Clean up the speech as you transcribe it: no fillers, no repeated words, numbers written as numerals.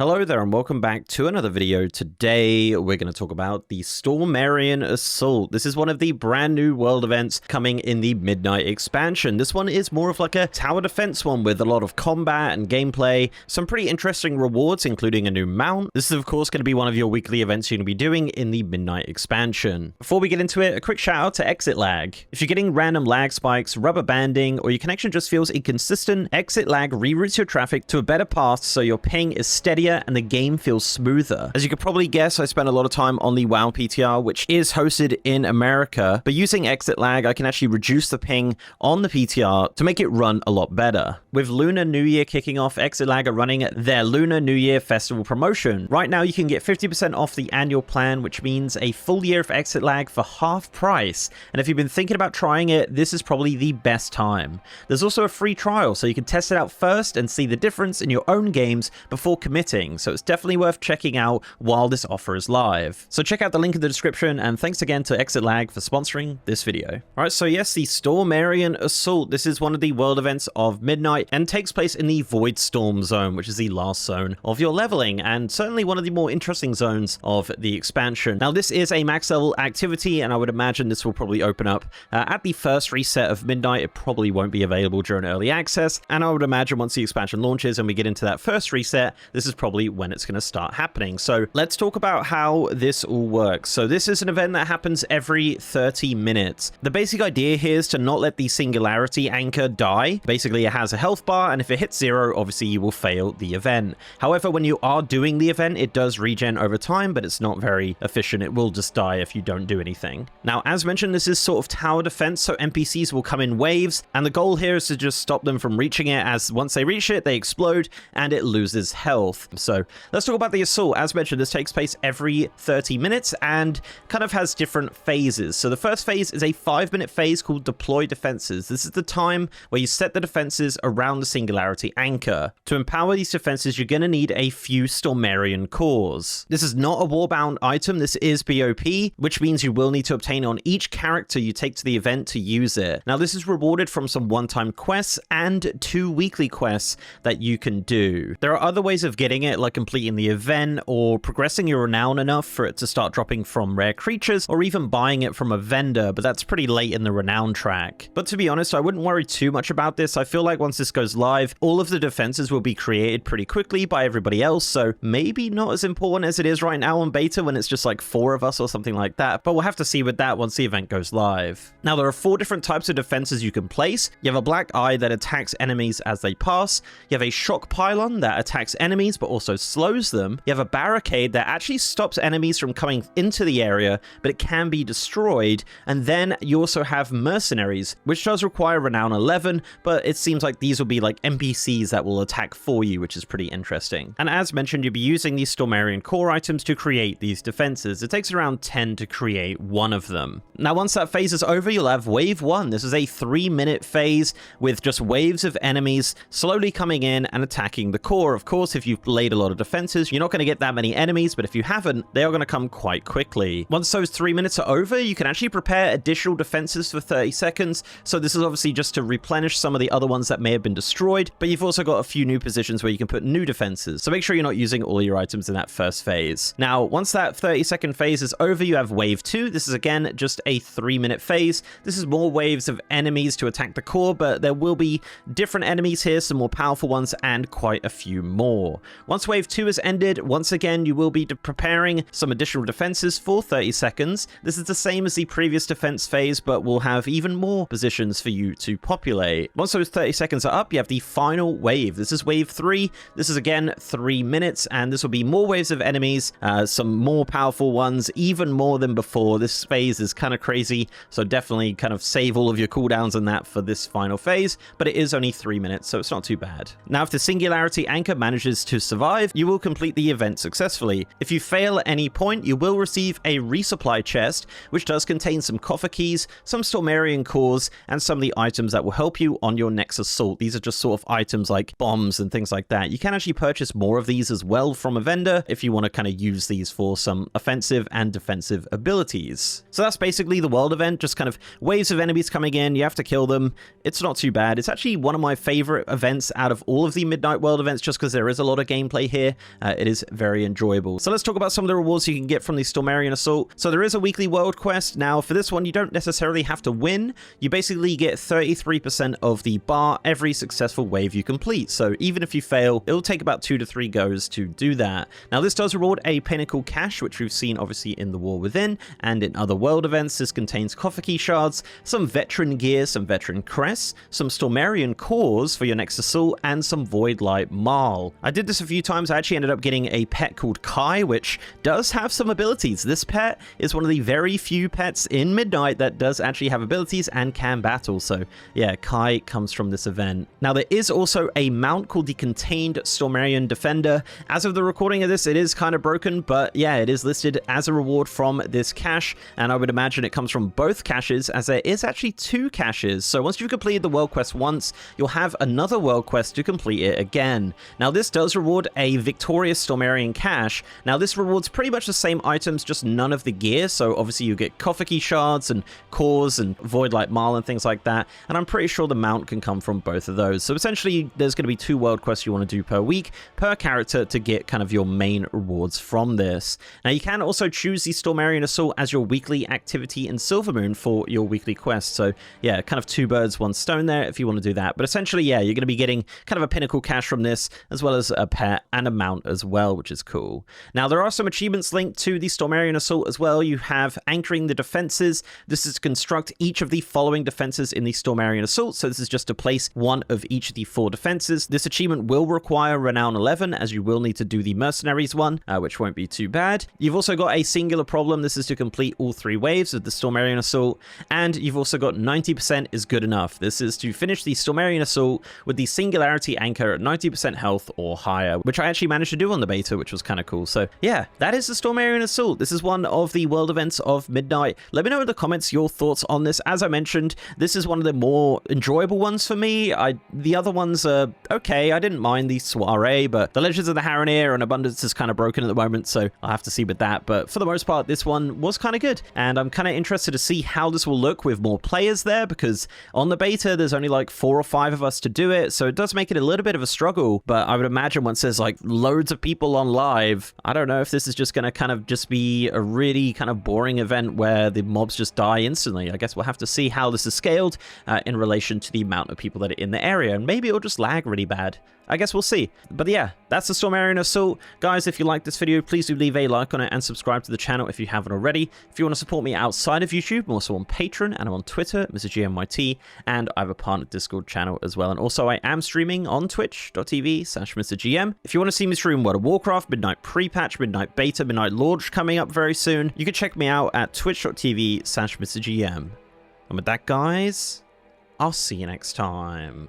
Hello there and welcome back to another video. Today we're going to talk about the Stormarion Assault. This is one of the brand new world events coming in the Midnight expansion. This one is more of like a tower defense one with a lot of combat and gameplay, some pretty interesting rewards including a new mount. This is of course going to be one of your weekly events you're going to be doing in the Midnight expansion. Before we get into it, a quick shout out to Exit Lag. If you're getting random lag spikes, rubber banding, or your connection just feels inconsistent, Exit Lag reroutes your traffic to a better path so your ping is steadier and the game feels smoother. As you could probably guess, I spent a lot of time on the WoW PTR, which is hosted in America, but using Exit Lag, I can actually reduce the ping on the PTR to make it run a lot better. With Lunar New Year kicking off, Exit Lag are running their Lunar New Year Festival promotion. Right now, you can get 50% off the annual plan, which means a full year of Exit Lag for half price. And if you've been thinking about trying it, this is probably the best time. There's also a free trial, so you can test it out first and see the difference in your own games before committing. So it's definitely worth checking out while this offer is live. So check out the link in the description, and thanks again to Exit Lag for sponsoring this video. Alright, so yes, the Stormarion Assault. This is one of the world events of Midnight and takes place in the Void Storm zone, which is the last zone of your leveling, and certainly one of the more interesting zones of the expansion. Now this is a max level activity, and I would imagine this will probably open up at the first reset of Midnight. It probably won't be available during early access, and I would imagine once the expansion launches and we get into that first reset, this is probably when it's going to start happening. So let's talk about how this all works. So this is an event that happens every 30 minutes. The basic idea here is to not let the singularity anchor die. Basically, it has a health bar, and if it hits 0, obviously you will fail the event. However, when you are doing the event, it does regen over time, but it's not very efficient. It will just die if you don't do anything. Now, as mentioned, this is sort of tower defense, so NPCs will come in waves, and the goal here is to just stop them from reaching it, as once they reach it, they explode and it loses health. So let's talk about the assault. As mentioned, this takes place every 30 minutes and kind of has different phases. So the first phase is a 5-minute phase called Deploy Defenses. This is the time where you set the defenses around the singularity anchor. To empower these defenses, you're going to need a few Stormarion cores. This is not a warbound item. This is BOP, which means you will need to obtain on each character you take to the event to use it. Now, this is rewarded from some one-time quests and 2 weekly quests that you can do. There are other ways of getting it, like completing the event or progressing your renown enough for it to start dropping from rare creatures, or even buying it from a vendor, but that's pretty late in the renown track. But to be honest, I wouldn't worry too much about this. I feel like once this goes live, all of the defenses will be created pretty quickly by everybody else, so maybe not as important as it is right now on beta when it's just like 4 of us or something like that, but we'll have to see with that once the event goes live. Now, there are 4 different types of defenses you can place. You have a black eye that attacks enemies as they pass. You have a shock pylon that attacks enemies but also slows them. You have a barricade that actually stops enemies from coming into the area, but it can be destroyed. And then you also have mercenaries, which does require renown 11, but it seems like these will be like NPCs that will attack for you, which is pretty interesting. And as mentioned, you'll be using these Stormarion core items to create these defenses. It takes around 10 to create one of them. Now, once that phase is over, you'll have wave 1. This is a 3-minute phase with just waves of enemies slowly coming in and attacking the core. Of course, if you've laid a lot of defenses, you're not going to get that many enemies, but if you haven't, they are going to come quite quickly. Once those 3 minutes are over, you can actually prepare additional defenses for 30 seconds. So this is obviously just to replenish some of the other ones that may have been destroyed, but you've also got a few new positions where you can put new defenses. So make sure you're not using all your items in that first phase. Now, once that 30-second phase is over, you have wave 2. This is again just a 3-minute phase. This is more waves of enemies to attack the core, but there will be different enemies here, some more powerful ones, and quite a few more. Once wave 2 is ended, once again, you will be preparing some additional defenses for 30 seconds. This is the same as the previous defense phase, but we'll have even more positions for you to populate. Once those 30 seconds are up, you have the final wave. This is wave 3. This is again 3 minutes, and this will be more waves of enemies, some more powerful ones, even more than before. This phase is kind of crazy, so definitely kind of save all of your cooldowns and that for this final phase, but it is only 3 minutes, so it's not too bad. Now, if the singularity anchor manages to survive, you will complete the event successfully. If you fail at any point, you will receive a resupply chest, which does contain some coffer keys, some Stormarion cores, and some of the items that will help you on your next assault. These are just sort of items like bombs and things like that. You can actually purchase more of these as well from a vendor if you want to kind of use these for some offensive and defensive abilities. So that's basically the world event, just kind of waves of enemies coming in, you have to kill them. It's not too bad. It's actually one of my favorite events out of all of the Midnight World events, just because there is a lot of gameplay gameplay here. It is very enjoyable. So let's talk about some of the rewards you can get from the Stormarion Assault. So there is a weekly world quest. Now for this one, you don't necessarily have to win. You basically get 33% of the bar every successful wave you complete. So even if you fail, it'll take about 2 to 3 goes to do that. Now this does reward a pinnacle cache, which we've seen obviously in the War Within and in other world events. This contains coffee key shards, some veteran gear, some veteran crests, some Stormarion cores for your next assault, and some Void Light Marl. I did this a few times. I actually ended up getting a pet called Kai, which does have some abilities. This pet is one of the very few pets in Midnight that does actually have abilities and can battle. So yeah, Kai comes from this event. Now there is also a mount called the Contained Stormarion Defender. As of the recording of this, it is kind of broken, but yeah, it is listed as a reward from this cache, and I would imagine it comes from both caches, as there is actually 2 caches. So once you've completed the world quest once, you'll have another world quest to complete it again. Now this does reward a victorious Stormarion cache. Now this rewards pretty much the same items, just none of the gear. So obviously you get coffee key shards and cores and Void Light Marl and things like that, and I'm pretty sure the mount can come from both of those. So essentially there's going to be 2 world quests you want to do per week, per character, to get kind of your main rewards from this. Now you can also choose the Stormarion Assault as your weekly activity in Silvermoon for your weekly quest. So yeah, kind of 2 birds, 1 stone there if you want to do that. But essentially, yeah, you're going to be getting kind of a pinnacle cache from this, as well as a pet and a mount as well, which is cool. Now there are some achievements linked to the Stormarion Assault as well. You have Anchoring the Defenses. This is to construct each of the following defenses in the Stormarion Assault. So this is just to place one of each of the 4 defenses. This achievement will require Renown 11, as you will need to do the Mercenaries one, which won't be too bad. You've also got a singular problem. This is to complete all 3 waves of the Stormarion Assault. And you've also got 90% is good enough. This is to finish the Stormarion Assault with the Singularity Anchor at 90% health or higher, which I actually managed to do on the beta, which was kind of cool. So yeah, that is the Stormarion Assault. This is one of the world events of Midnight. Let me know in the comments your thoughts on this. As I mentioned, this is one of the more enjoyable ones for me. The other ones are okay. I didn't mind the Soiree, but the Legends of the Harrenir and Abundance is kind of broken at the moment, so I'll have to see with that. But for the most part, this one was kind of good, and I'm kind of interested to see how this will look with more players there, because on the beta there's only like 4 or 5 of us to do it, so it does make it a little bit of a struggle. But I would imagine once there's like loads of people on live, I don't know if this is just going to kind of just be a really kind of boring event where the mobs just die instantly. I guess we'll have to see how this is scaled in relation to the amount of people that are in the area, and maybe it'll just lag really bad. I guess we'll see. But yeah, that's the Stormarion Assault. Guys, if you like this video, please do leave a like on it and subscribe to the channel if you haven't already. If you want to support me outside of YouTube, I'm also on Patreon and I'm on Twitter, MrGMYT, and I have a partner Discord channel as well. And also I am streaming on twitch.tv/MrGM. If you want to see me stream World of Warcraft, Midnight Pre-Patch, Midnight Beta, Midnight Launch coming up very soon, you can check me out at twitch.tv/MrGM. And with that, guys, I'll see you next time.